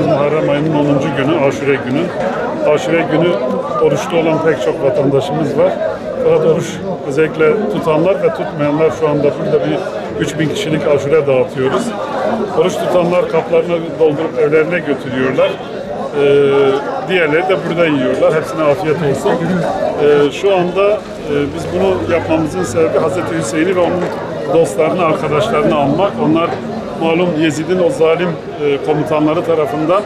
Muharrem ayının 10. günü, Aşure günü. Aşure günü oruçlu olan pek çok vatandaşımız var. Fakat oruç özellikle tutanlar ve tutmayanlar şu anda burada bir 3000 kişilik aşure dağıtıyoruz. Oruç tutanlar kaplarını doldurup evlerine götürüyorlar. Diğerleri de burada yiyorlar. Hepsine afiyet olsun. Şu anda biz bunu yapmamızın sebebi Hazreti Hüseyin'i ve onun dostlarını, arkadaşlarını almak. Onlar malum Yezid'in o zalim komutanları tarafından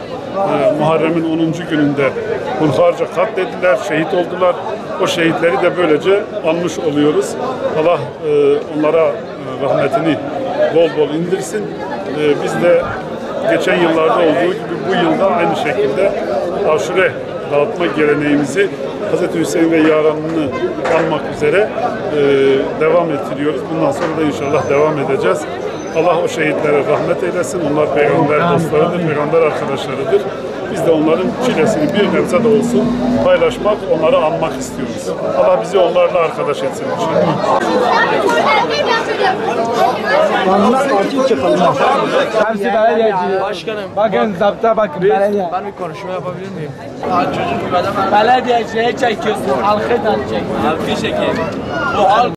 Muharrem'in 10. gününde hunharca katledildiler, şehit oldular. O şehitleri de böylece anmış oluyoruz. Allah onlara rahmetini bol bol indirsin. Biz de geçen yıllarda olduğu gibi bu yılda aynı şekilde aşure dağıtma geleneğimizi Hz. Hüseyin ve yaranını anmak üzere devam ettiriyoruz. Bundan sonra da inşallah devam edeceğiz. Allah o şehitlere rahmet eylesin. Onlar peygamber dostlarıdır, peygamber arkadaşlarıdır. Biz de onların çilesini bir nebze de olsun paylaşmak, onları anmak istiyoruz. Allah bizi onlarla arkadaş etsin inşallah. Hepsi belediyeci. Başkanım. Bakın zapta bakın belediye. Ben bir konuşma yapabilir miyim? Çocuk gibi Belediyeciye çekiyorsun, halkı da çekiyorsun. halkı çekeyim. Bu halk